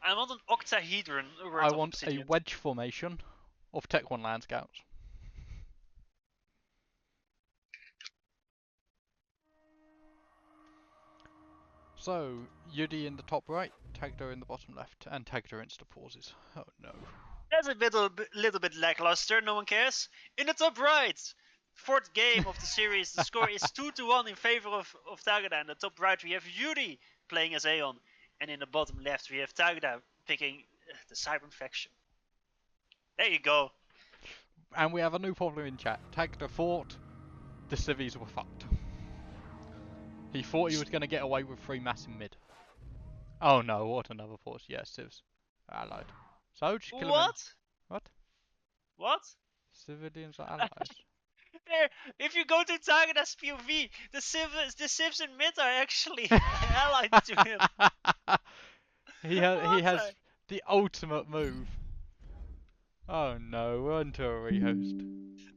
I want an octahedron. I want a wedge formation of Tech 1 land scouts. So, Yudi in the top right, Tagada in the bottom left, and Tagada insta pauses. Oh no. That's a little bit lackluster, no one cares. In the top right, fourth game of the series, the score is 2-1 in favor of Tagada. In the top right, we have Yuri playing as Aeon. And in the bottom left, we have Tagada picking the Cybern faction. There you go. And we have a new problem in chat. Tagada thought the civvies were fucked. He thought he was going to get away with 3 mass in mid. Oh no, what another force. Yes, civs. Allied. So, just kill him in. What? What? Civilians are allies. There, if you go to Tagada's POV, the civs in mid are actually allied to him. he has the ultimate move. Oh no, we're onto a rehost.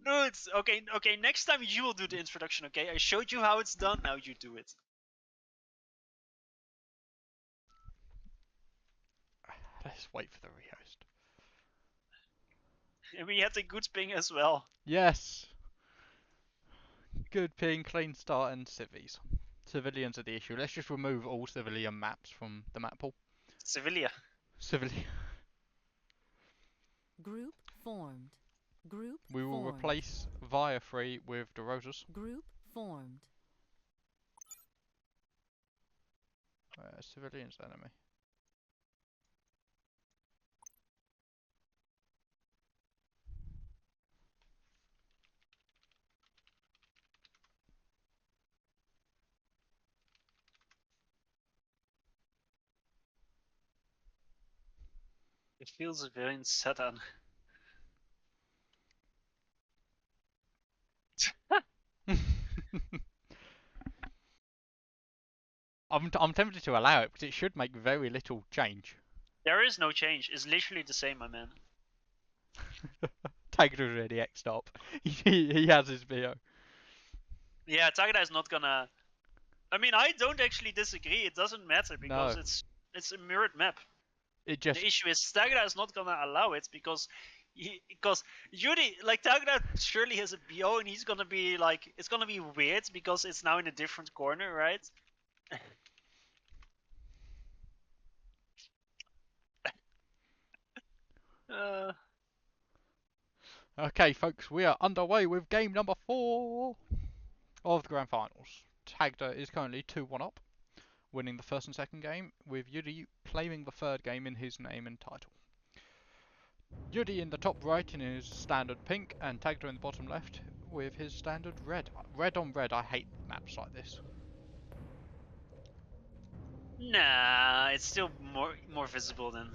No, it's okay. Next time you will do the introduction. Okay, I showed you how it's done. Now you do it. Let's wait for the rehost. And we had a good ping as well. Yes. Good ping, clean start, and civvies. Civilians are the issue. Let's just remove all civilian maps from the map pool. Civilia. Civilian. Group formed. Group We will formed. replace Via 3 with the Rosas. Group formed. Civilians enemy. It feels very in Saturn. I'm tempted to allow it because it should make very little change. There is no change. It's literally the same, my man. Tagada's already X'd up. He has his VO. Yeah, Tagada is not gonna. I mean, I don't actually disagree. It doesn't matter because No. it's a mirrored map. It just. The issue is Tagada is not gonna allow it because Yuri, like, Tagada surely has a BO and he's gonna be like, it's gonna be weird because it's now in a different corner, right? Okay, folks, we are underway with game number 4 of the Grand Finals. Tagada is currently 2-1 up, winning the first and second game, with Yuri claiming the third game in his name and title. Yuri in the top right in his standard pink, and Tagada in the bottom left with his standard red. Red on red, I hate maps like this. Nah, it's still more visible than.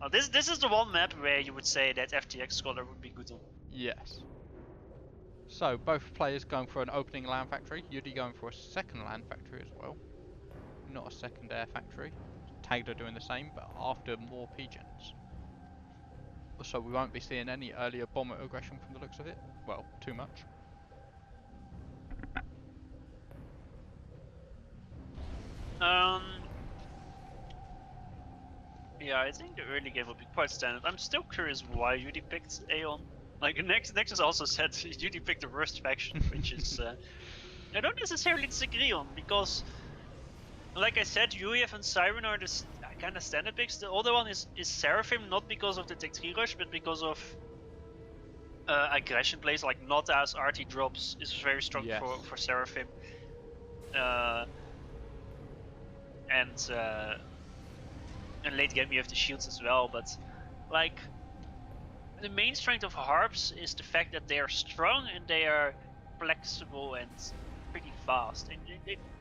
Oh, this is the one map where you would say that FTX Scholar would be good on. Yes. So, both players going for an opening land factory. Yuri going for a second land factory as well. Not a second air factory. Tagada doing the same, but after more pigeons. So we won't be seeing any earlier bomber aggression from the looks of it. Well, too much. Yeah, I think the early game will be quite standard. I'm still curious why Yuri picked Aeon. Like, Nexus also said Yuri picked the worst faction, which is I don't necessarily disagree on, because, like I said, UEF and Siren are the kind of standard picks. The other one is Seraphim, not because of the Tech 3 rush, but because of aggression plays, like Nota's RT drops is very strong. Yes. for Seraphim. And in late game you have the shields as well, but like the main strength of Harps is the fact that they are strong and they are flexible and pretty fast. And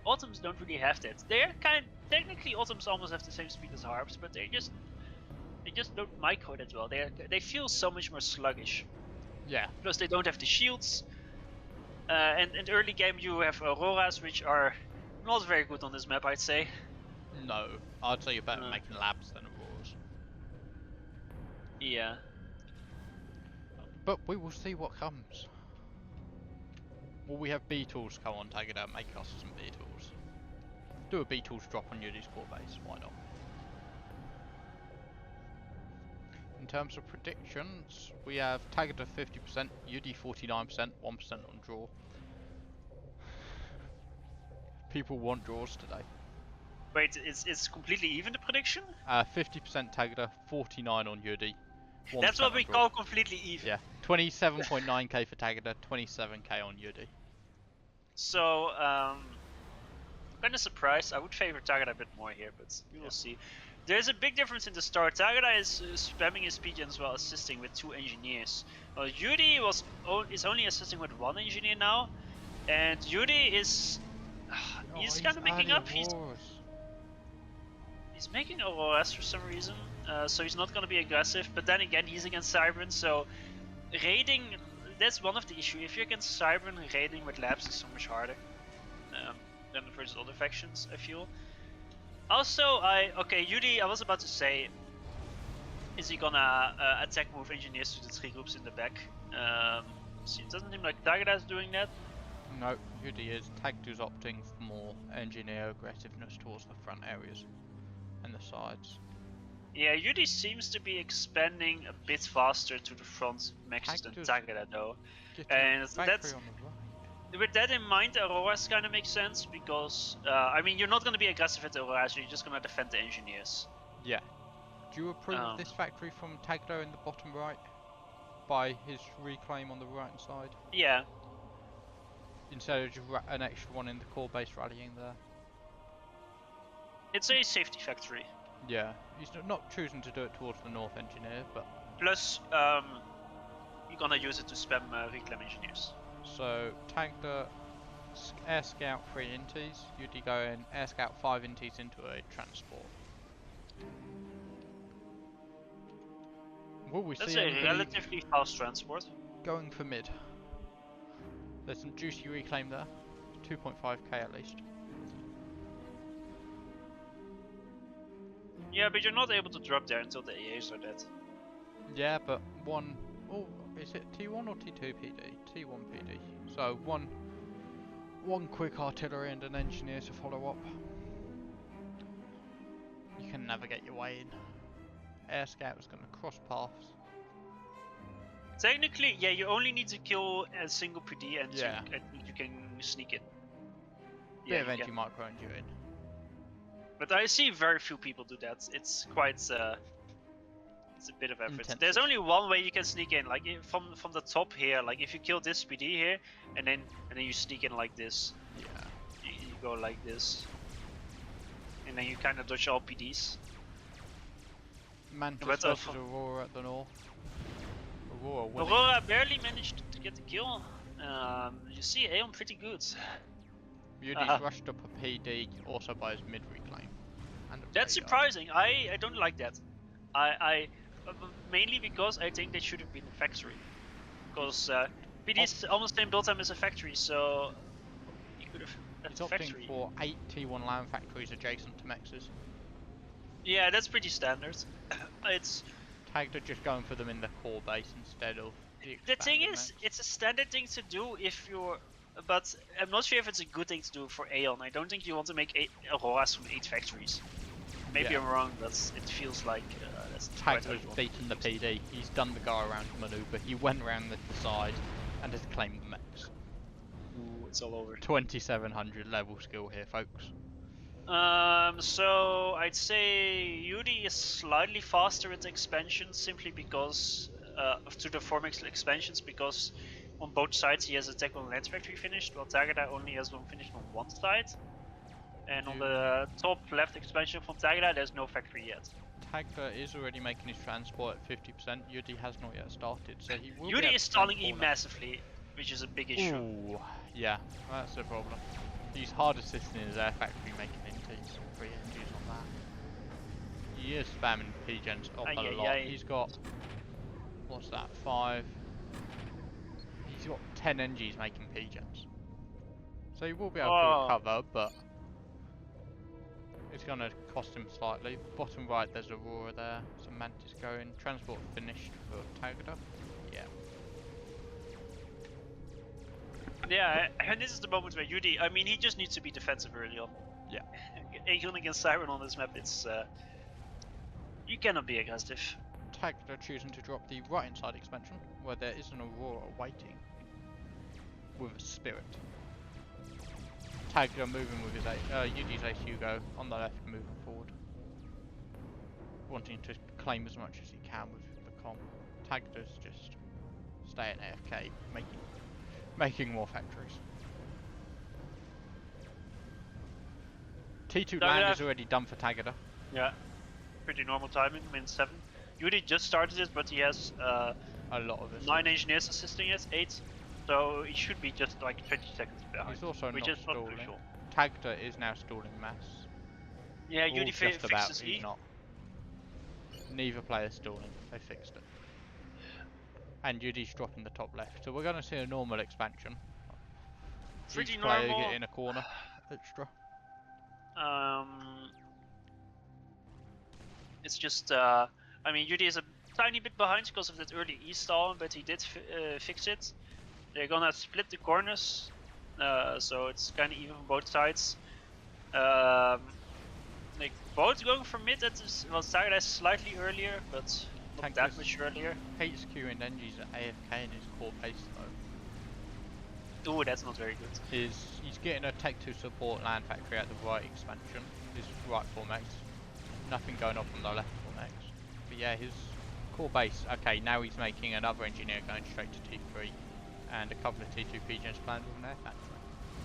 Autumns don't really have that. They're technically Autumns almost have the same speed as Harps, but they just don't micro that well. They feel so much more sluggish. Yeah. Plus they don't have the shields. And in early game you have Auroras, which are not very good on this map, I'd say. No, I'd say you're better at making labs than Auroras. Yeah. But we will see what comes. Will we have Beetles come on Tagada and make us some Beetles? Do a Beetles drop on Yuri's core base, why not? terms of predictions, we have Tagada 50%, Yudi 49%, 1% on draw. People want draws today. Wait, it's completely even the prediction? 50% Tagada, 49 on Yudi. That's what we call completely even. Yeah, 27.9k for Tagada, 27k on Yudi. So, I'm kind of surprised. I would favor Tagada a bit more here, but we will see. There's a big difference in the start. Tagada is spamming his PGens while assisting with 2 engineers. Well, Yudi is only assisting with 1 engineer now, and Yudi is he's kind of making up. He's making Auroras for some reason, so he's not going to be aggressive. But then again, he's against Cybran, so raiding, that's one of the issues. If you're against Cybran, raiding with labs is so much harder than versus other factions, I feel. Also, Yudi, I was about to say, is he gonna attack move engineers to the 3 groups in the back? So it doesn't seem like Tagada is doing that. No, Yudi is. Tagada's opting for more engineer aggressiveness towards the front areas and the sides. Yeah, Yudi seems to be expanding a bit faster to the front maxes than Tagada though. And that's, with that in mind, Auroras kind of makes sense because, I mean, you're not going to be aggressive at the Auroras, you're just going to defend the engineers. Yeah. Do you approve of this factory from Tagada in the bottom right? By his reclaim on the right hand side? Yeah. Instead of just an extra one in the core base rallying there. It's a safety factory. Yeah, he's not choosing to do it towards the north engineer, but... Plus, you're gonna use it to spam reclaim engineers. So, Tagada, Air Scout 3 inties, Yudi going Air Scout 5 inties into a transport. Will we That's see a relatively fast transport. Going for mid. There's some juicy reclaim there. 2.5k at least. Yeah, but you're not able to drop there until the AAs are dead. Yeah, but one... Oh, is it T1 or T2 PD? T1 PD. So one quick artillery and an engineer to follow up. You can navigate your way in. Air Scout is going to cross paths. Technically, yeah, you only need to kill a single PD and yeah. you can sneak in. Yeah, eventually micro and you in. But I see very few people do that. It's quite it's a bit of effort. Intensive. There's only one way you can sneak in, like from the top here. Like if you kill this PD here, and then you sneak in like this. Yeah. You go like this, and then you kind of dodge all PDs. Mantis versus Aurora at the north. Aurora barely managed to get the kill. You see Aeon pretty good. Yudi's rushed up a PD also by his mid reclaim. That's surprising. I don't like that. I mainly because I think they should have been a factory. Because PD's almost same build time as a factory, so you could have. It's opting for 8 T1 land factories adjacent to mexes. Yeah, that's pretty standard. It's Tagada just going for them in the core base instead of the thing is, it's a standard thing to do if you're, but I'm not sure if it's a good thing to do for Aeon. I don't think you want to make Auroras from 8 factories. Maybe I'm wrong, but it feels like that's Tagada's beaten the PD. He's done the go around maneuver. He went around the side and has claimed the mex. Ooh, it's all over. 2700 level skill here, folks. So I'd say Yudi is slightly faster with the expansions simply because to the 4-max expansions, because on both sides he has a tech on land factory finished, while Tagada only has one finished on one side. And on the top left expansion from Tagada, there's no factory yet. Tagada is already making his transport at 50%. Yudi has not yet started, so he will. Yudi is stalling E massively, which is a big issue. Ooh, yeah, that's the problem. He's hard assisting his air factory making inties, 3 NGs on that. He is spamming P-gens up a lot. He's got, what's that, 5? He's got 10 NGs making P-gens. So he will be able to recover, but it's going to cost him slightly. Bottom right there's Aurora there, some Mantis going. Transport finished for Tagada. Yeah. Yeah, and this is the moment where Yudi, I mean, he just needs to be defensive early on. Yeah. Aeon against Siren on this map, it's you cannot be aggressive. Tagada choosing to drop the right inside expansion, where there is an Aurora waiting with a Spirit. Tagada moving with his Yudi's Ace Hugo on the left, moving forward, wanting to claim as much as he can with the com. Tagada's just staying AFK, making more factories. T2 land is already done for Tagada. Yeah, pretty normal timing, -7. Yudi just started it, but he has A lot of it. 9 engineers assisting it, 8. So he should be just like 20 seconds behind. He's also which not is stalling. not crucial. Tagada is now stalling mass. Yeah, Or Yudi just about, fixes he's E. not. Neither player's stalling, they fixed it. And Yudi's dropping the top left, so we're going to see a normal expansion. Pretty Each player normal. getting a corner extra. It's just, I mean, Yudi is a tiny bit behind because of that early E stall, but he did fix it. They're gonna split the corners, so it's kind of even on both sides. Like both going for mid. Well, Tagada is slightly earlier, but not that much earlier. HQ and Engi's at AFK in his core base though. Ooh, that's not very good. He's getting a Tech 2 support land factory at the right expansion. His right 4max. Nothing going off on the left 4max. But yeah, his core base. Okay, now he's making another engineer going straight to T3. And a couple of T2 PGNs planned with an air factory.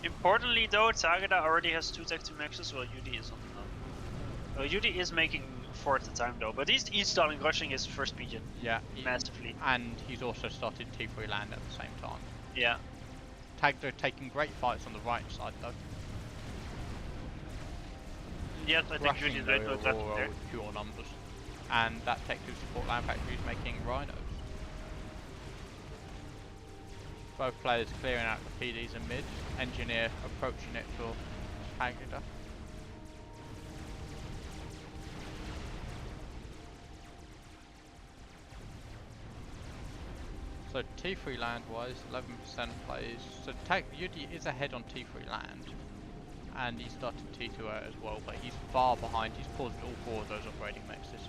Importantly though, Tagada already has 2 Tech 2 maxes, while Yudi is on none. Yudi is making 4 at the time though, but he's installing rushing his first PGN. Yeah, massively. And he's also started T3 land at the same time. Yeah. Tagada taking great fights on the right side though. Yes, I think Yudi is right to attack there. With pure numbers. And that Tech 2 support land factory is making rhinos. Both players clearing out the PDs and mid. Engineer approaching it for Tagada. So T3 land wise, 11% plays. So Yudi is ahead on T3 land. And he started T2 out as well, but he's far behind. He's caused all 4 of those operating mixes.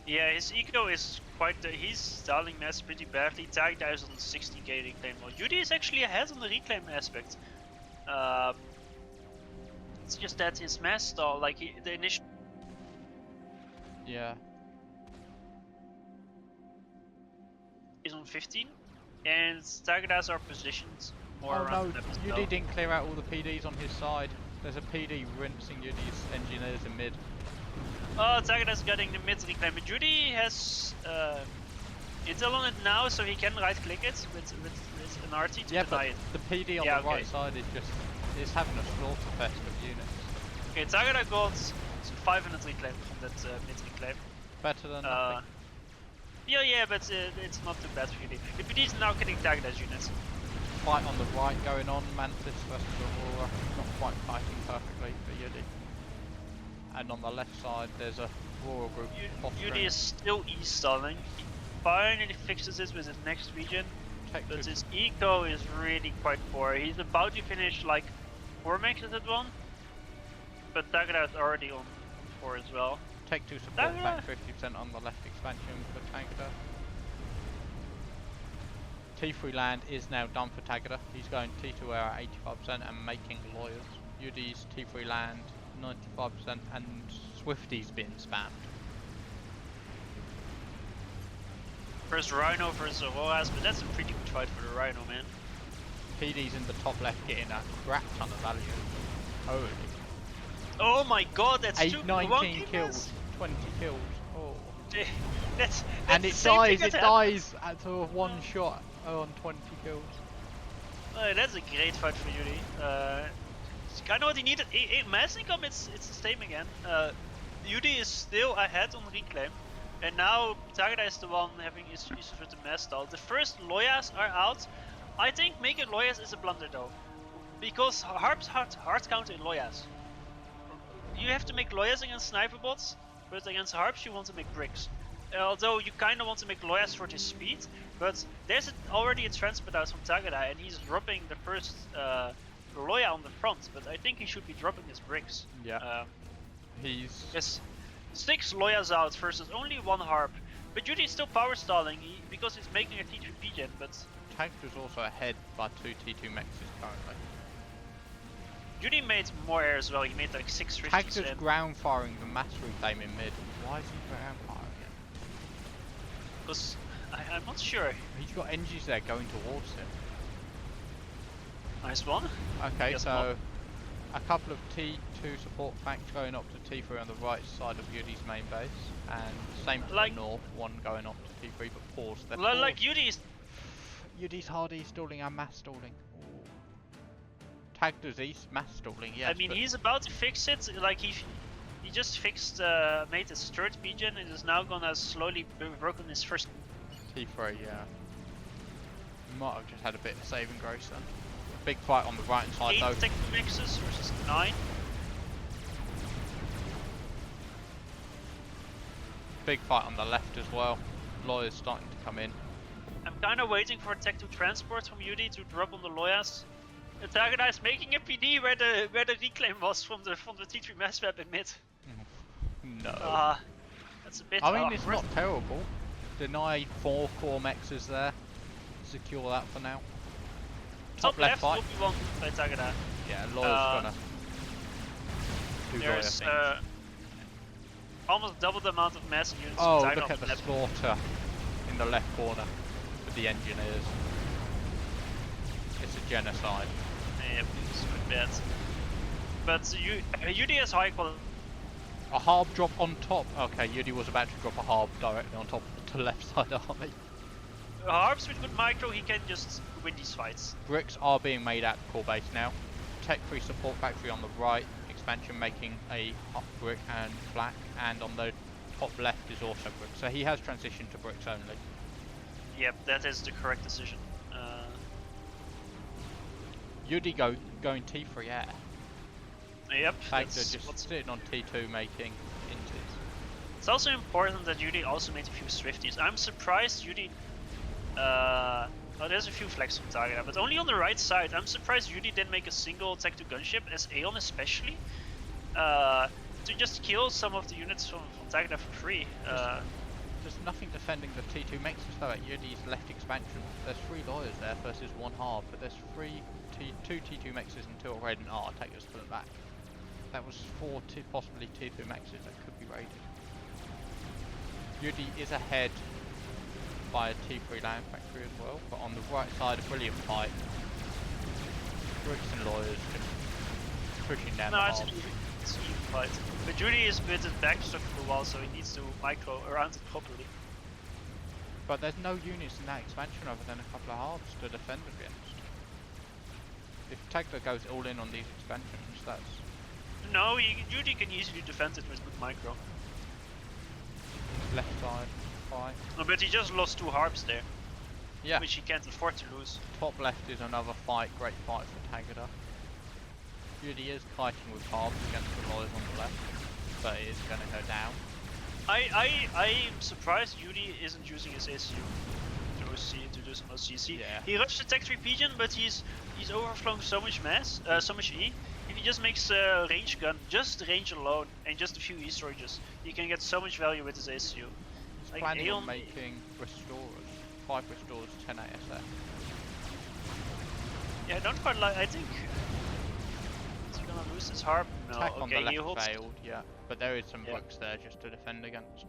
Yeah, his eco is quite. He's stalling mass pretty badly. Tagada is on 60k reclaim. Well, Yudi is actually ahead on the reclaim aspect. It's just that his mass stall, like the initial. Yeah. Is on 15, and Tagadas are positioned more around the map as well. Yudi didn't clear out all the PDs on his side. There's a PD rinsing Yudi's engineers in mid. Oh, Tagada's getting the mid reclaim. But Yudi has intel on it now, so he can right click it with an RT to deny it. The PD on the right side is having a slaughter fest of units. Okay, Tagada got 500 reclaim from that mid reclaim. Better than nothing. Yeah, but it's not too bad for Yudi. The PD is now getting Tagada's units. Fight on the right going on, Mantis versus Aurora, not quite fighting perfectly for Yudi. And on the left side there's a Aurora group. Yudi is still E-stalling. He finally fixes this with his next region, but his eco is really quite poor. He's about to finish like 4 maxes at 1, but Tagada is already on 4 as well. Tech 2 support back 50% on the left expansion for Tagada. T3 land is now done for Tagada. He's going T2 air at 85% and making lawyers. Yudi's T3 land 95% and Swifty's been spammed. First Rhino versus Auroras, but that's a pretty good fight for the Rhino, man. PD's in the top left getting a crap ton of value. Holy. Oh my god, that's 19 kills, 20 kills. Oh. that's and it dies at a 1 shot on 20 kills. That's a great fight for Yudi. I know what he needed. Mass income, it's the same again. Yudi is still ahead on reclaim, and now Tagada is the one having issues with the mass stall. The first Loyas are out. I think making Loyas is a blunder though, because Harps hard counter in Loyas. You have to make Loyas against sniper bots, but against Harps you want to make bricks. Although you kind of want to make Loyas for his speed, but there's already a transport out from Tagada, and he's dropping the first Loya on the front, but I think he should be dropping his bricks. Yeah. Yes, 6 Loyas out versus only 1 Harp, But Judy is still power stalling because he's making a T3 P-gen, but Tagada's also ahead by 2 T2 mexes currently. Judy made more air as well. He made like 6 50s. Tagada's ground firing the mass reclaim in mid. Why is he ground firing it? Because I'm not sure. He's got NGs there going towards him. Nice one. Okay, Yes, so a couple of T2 support facts going up to T3 on the right side of Yudi's main base, and same to Like- the north, one going off to T3 but paused. They're Like paused. Judy's. Yudi's hardy stalling and mass stalling. Ooh. Tagada's east mass stalling, yes. I mean, but he's about to fix it. Like he just fixed, made his third P-gen and is now gonna slowly work on his first. T3, yeah. Might have just had a bit of saving grace then. Big fight on the right hand side 8 though. technical mixes versus 9. Big fight on the left as well. Lawyer's starting to come in. I'm kind of waiting for Tech 2 transport from Yudi to drop on the Loyas. The Tagada is making a PD where the reclaim was from the T3 mass web in mid. No. That's a bit. I mean, it's awkward. not terrible. Deny 4 core mexes there. Secure that for now. Top left fight. will be won by Tagada. Yeah, Lawyer's gonna do Lawyer There's things. almost double the amount of mass units. Oh, from Tagada look on at the left. slaughter in the left corner with the engineers. It's a genocide. Yeah, it's quite bad. But Yudi has high quality. A harb drop on top. Okay, Yudi was about to drop a harb directly on top of the left side army. Harps with good micro, he can just win these fights. Bricks are being made at the core base now. Tech 3 support factory on the right, expansion making a hot brick and flak, and on the top left is also brick. So he has transitioned to bricks only. Yep, that is the correct decision. Yudi going T3 air. Yep, Tagada that's just what's- sitting on T2 making inches. It's also important that Yudi also made a few Swifties. I'm surprised Yudi. Oh, there's a few flags from Tagada, but only on the right side. I'm surprised Yudi didn't make a single Tech 2 gunship, as Aeon especially, to just kill some of the units from Tagada for free. There's nothing defending the T2 mexes though at Yudi's left expansion. There's 3 lawyers there versus 1 harb, but there's 2 T2 mexes and 2 raided and Tagada's pulling back. That was 4 possibly T2 mexes that could be raided. Yudi is ahead by a T3 land factory as well, but on the right side a brilliant fight. Bricks and lawyers just pushing down No, the it's an harbs. even fight. But Yudi is a bit backstuck for a while, so he needs to micro around it properly. But there's no units in that expansion other than a couple of harbs to defend against. If Tagada goes all in on these expansions, that's... No, Yudi can easily defend it with good micro. left side fight. No, but he just lost 2 harps there, Yeah, which he can't afford to lose. top left is another fight, great fight for Tagada. Yudi is kiting with harbs against the lawyers on the left, but it is going to go down. I'm surprised Yudi isn't using his ACU to do some OCC. Yeah. He rushed the Tech 3 Pigeon, but he's overflowing so much mass, so much E. If he just makes a range gun, just the range alone, and just a few E storages, he can get so much value with his ACU. He's Like planning on Aeon- making restorers, 5 restorers, 10 ASF. Yeah, I don't quite like. I think he's gonna lose his harp. No, Attack on the okay, he left holds. failed, yeah, but there is some Yeah. bricks there just to defend against.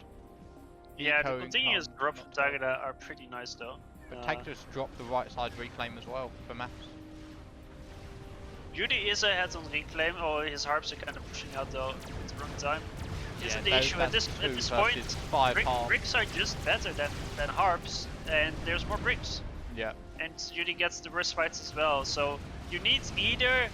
Yeah, the Eco continuous income, drop from not terrible. Tagada are pretty nice though. But Tagada's dropped the right side reclaim as well for maps. Yudi is ahead on reclaim, or his harps are kind of pushing out though at the wrong time. Isn't the those- issue at that's this 2 point? versus 5 harbs. Bricks are just better than harps, and there's more bricks. Yeah, And Yudi gets the worst fights as well. So you need either,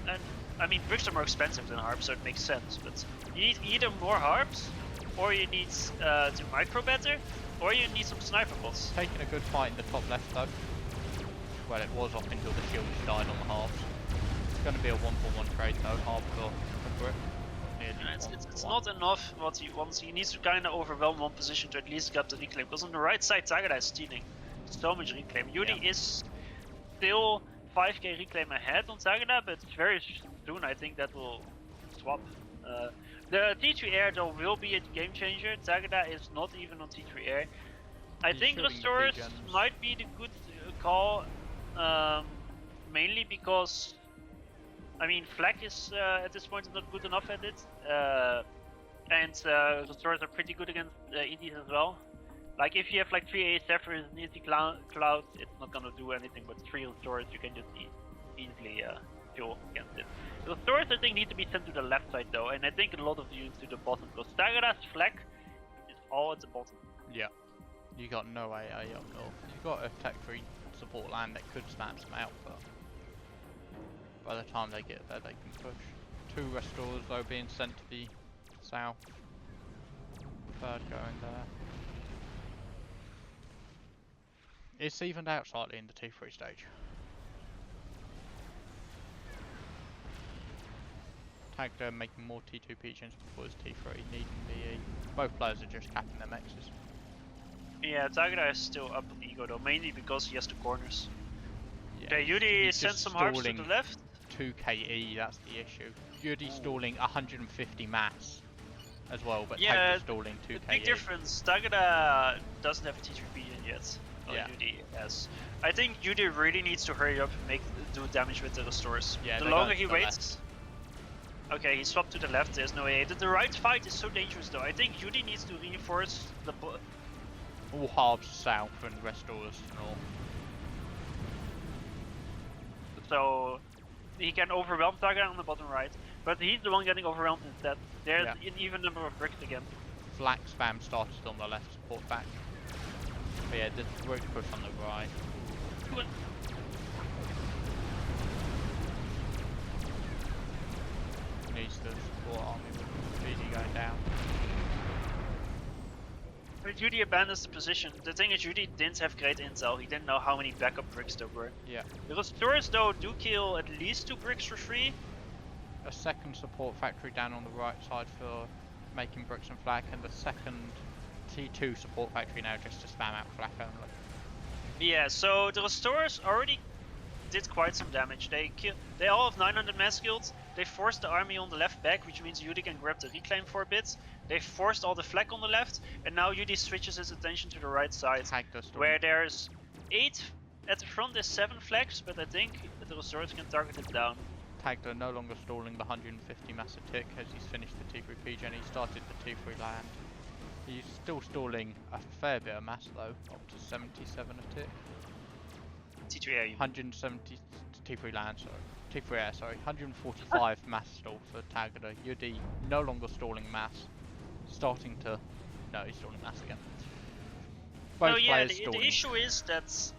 and I mean bricks are more expensive than harps, so it makes sense. But you need either more harps, or you need to micro better, or you need some sniper bots. taking a good fight in the top left though. Well, it was up until the shields died on the halves. It's going to be a 1-for-1 trade though, half for a brick. Nearly It's 1-for-1. not enough what he wants. He needs to kind of overwhelm one position to at least get the reclaim. Because on the right side, Tagada is stealing so much reclaim. Yudi Yeah. is still 5k reclaim ahead on Tagada, but very soon I think that will swap. The T3 Air though will be a game changer. Tagada is not even on T3 Air. I He's think shooting the Restorers P-gens. might be the good call, mainly because, I mean, Flak is at this point not good enough at it, and Restorers are pretty good against Indies as well. Like if you have like 3 AS Zephyrs and Easy Clouds, it's not gonna do anything, but 3 Restorers you can just easily kill against it. The Restorers I think need to be sent to the left side though, and I think a lot of units to the bottom, because Tagada's Flak is all at the bottom. Yeah. You got no AA up north. You've got a tech 3 support land that could snap some out, but by the time they get there, they can push. 2 Restorers though being sent to the south. 3rd going there. It's evened out slightly in the T3 stage. Tagada making more T2 Pigeons before his T3, needing the both players are just capping their mexes. Yeah, Tagada is still up on ego though, mainly because he has the corners. Yeah, Okay, Yudi he's sent just some harps to stalling the left. 2 KE, that's the issue. Yudi's stalling 150 mass as well, but Yeah, Tagada's stalling 2 The KE. big difference, Tagada doesn't have a T3 Pigeon yet. Yeah. Yudi has. I think Yudi really needs to hurry up and do damage with the restores. Yeah, the they're longer going he to the waits. Okay, he swapped to the left, there's no AA. The right fight is so dangerous though. I think Yudi needs to reinforce the All halves south and Restorers north. so he can overwhelm Tagada on the bottom right. But he's the one getting overwhelmed instead. There's Yeah. an even number of bricks again. Flak spam started on the left, support back. But yeah, the brick push on the right. Needs the support army with GD going down. But Judy abandons the position. The thing is, Judy didn't have great intel. He didn't know how many backup bricks there were. Yeah. The restorers though do kill at least 2 bricks for free. A second support factory down on the right side for making bricks and flak, and the second T2 support factory now just to spam out flak only. Yeah, so the restorers already did quite some damage. They all have 900 mass kills. They forced the army on the left back, which means Yudi can grab the reclaim for a bit. They forced all the flak on the left, and now Yudi switches his attention to the right side, where there's 8 at the front. There's 7 flags, but I think the restorers can target it down. Tagada no longer stalling the 150 mass a tick as he's finished the T3 PG and he started the T3 land. He's still stalling a fair bit of mass though, up to 77 a tick. T3 air. 170 T3 land, sorry. T3 air, sorry. 145 mass stall for Tagada. Yudi no longer stalling mass. Starting to... No, he's stalling mass again. Both No, yeah, players the stalling. issue is that,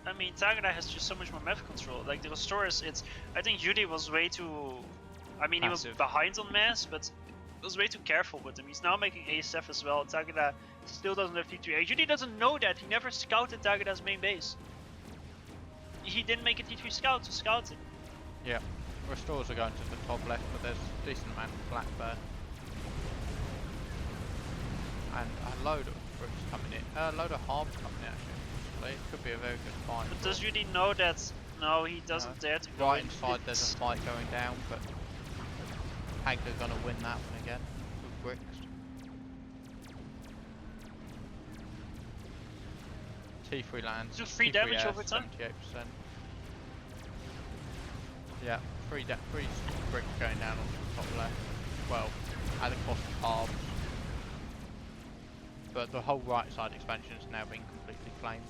I mean, Tagada has just so much more map control. Like the restorers, I think Yudi was way too, I mean, Passive. he was behind on mass, but was way too careful with him. He's now making ASF as well. Tagada still doesn't have T3A. Yudi doesn't know that. He never scouted Tagada's main base. He didn't make a T3 scout to scout it. Yeah. Restores are going to the top left, but there's a decent amount of flak there. And a load of bricks coming in. A load of halves coming in actually. So it could be a very good fight. But does Yudi know that? No, he doesn't dare to go Right in. inside there's a fight going down, but Tagada gonna win that one again with bricks. T3 lands. Do 3 T3 damage air, over time? 78%. Yeah, 3 bricks going down on the top left. Well, at the cost of halves. But the whole right side expansion is now being completely flamed.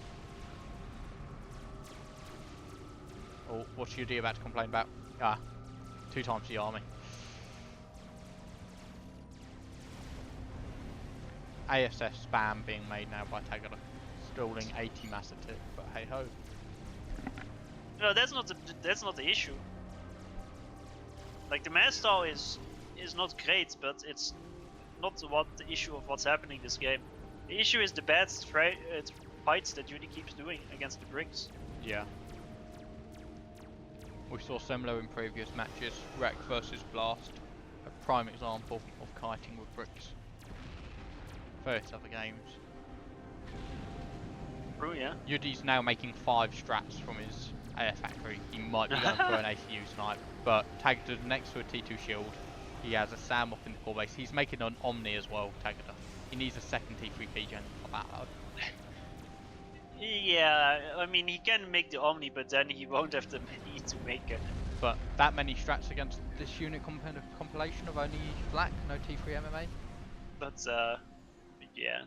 Oh, what's Yudi about to complain about? Ah, 2 times the army. ASS spam being made now by Tagada. Stalling 80 mass a tick, but hey ho. No, that's not the issue. Like the mass stall is not great, but it's not the issue of what's happening this game. The issue is the bad fights that Yudi keeps doing against the bricks. Yeah. We saw similar in previous matches. Wreck versus Blast, a prime example of kiting with bricks. Various other games. True, yeah. Yudi's now making 5 strats from his AF factory. He might be going for an ACU snipe, but tagged next to a T2 shield. He has a Sam up in the core base. He's making an Omni as well, Tagada. He needs a second T3 P-Gen for that though. Yeah, I mean, he can make the Omni, but then he won't have the money to make it. But that many strats against this unit compilation of only Black, no T3 MMA? But yeah.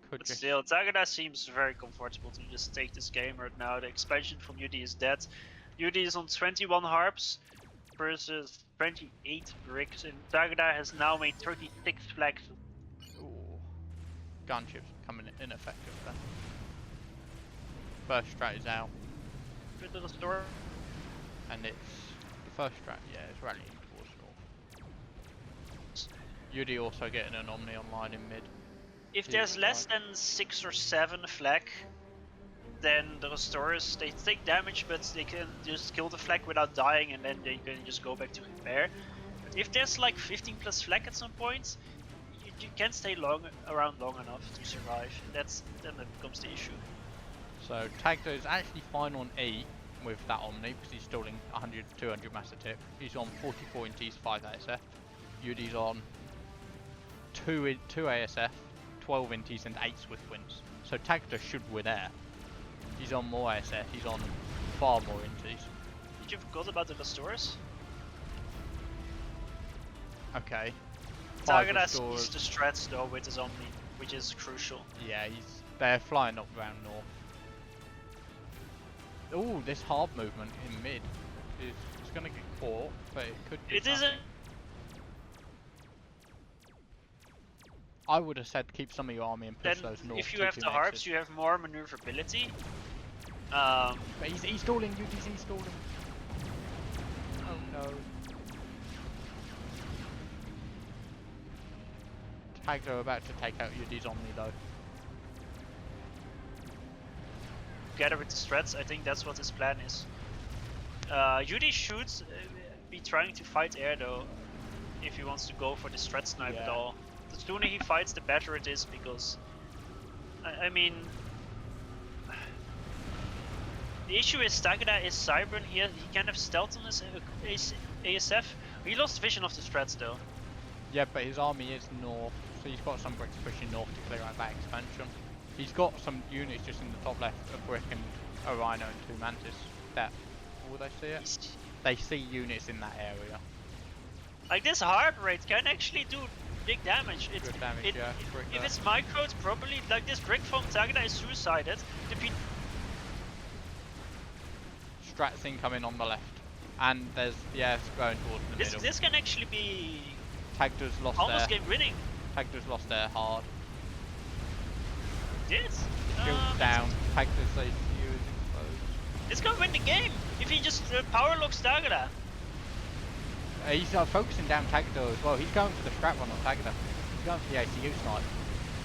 Could But just... still, Tagada seems very comfortable to just take this game right now. The expansion from UD is dead. UD is on 21 harps versus 28 bricks, and Tagada has now made 36 flags. Ooh. Gunships coming ineffective then. First strat is out. Bit of the store. And it's the first strat, yeah, it's rallying towards north. UD also getting an Omni online in mid. If there's less than 6 or 7 flag, then the restorers, they take damage, but they can just kill the flag without dying, and then they can just go back to repair. But if there's like 15 plus flag at some point, you can't stay around long enough to survive. Then that becomes the issue. So Tagada is actually fine on E with that Omni because he's stalling 100, 200 master tip. He's on 44 inties, 5 ASF. UD's on 2 ASF, 12 inties and 8 swift wins. So Tagada should win air. He's on more ASF, he's on far more inties. Did you forget about the restorers? Okay. Tagada sees the strats though with his Omni, which is crucial. Yeah, they're flying up around north. Ooh, this hard movement in mid is going to get caught, but it could be. It isn't. I would have said keep some of your army and push those north. If you have the harps, you have more maneuverability. But he's stalling. UD's stalling. Oh no. Tagada about to take out UD's Omni though. Together with the strats, I think that's what his plan is. UD should be trying to fight air though, if he wants to go for the strat snipe at all. The sooner he fights, the better it is, because I mean, the issue is Tagada is Cybern here. He can have stealth on his ASF. He lost vision of the strats though. Yeah, but his army is north, so he's got some bricks pushing north to clear out that expansion. He's got some units just in the top left, a brick and a rhino and 2 mantis. Will they see it? They see units in that area. Like this harp rate can actually do big damage. Good damage, yeah. If it's microed properly, like this brick from Tagada is suicided. Strats incoming on the left. And there's, it's going towards the middle. This can actually be Tagada's lost almost game winning. Tagada's lost there hard. Yes. Shields down. Tagada's ACU is exposed. It's gonna win the game if he just power locks Tagada. He's focusing down Tagada as well. He's going for the strat one on Tagada. He's going for the ACU snipe.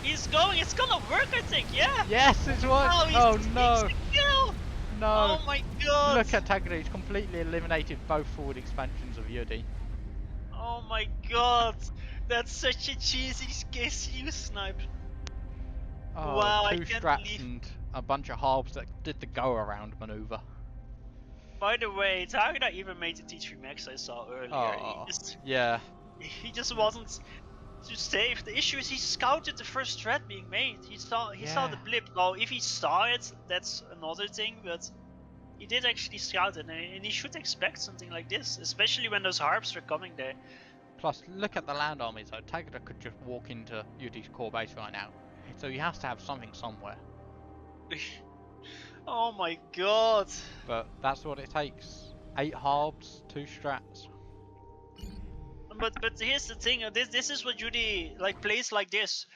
He's going. It's gonna work, I think. Yeah. Yes, it's working. Oh no. Kill. No. Oh my god. Look at Tagada. He's completely eliminated both forward expansions of UD. Oh my god. That's such a cheesy ACU snipe. Oh, wow, 2 strats and a bunch of halves that did the go-around maneuver. By the way, Tagada even made the T3 max I saw earlier. Oh, He just wasn't too safe. The issue is he scouted the first strat being made. He saw the blip. Now, if he saw it, that's another thing, but he did actually scout it, and he should expect something like this, especially when those harps are coming there. Plus, look at the land armies though. Tagada could just walk into UD's core base right now. So he has to have something somewhere. Oh my god. But that's what it takes. 8 harbs, 2 strats. But here's the thing. This is what Judy plays like this.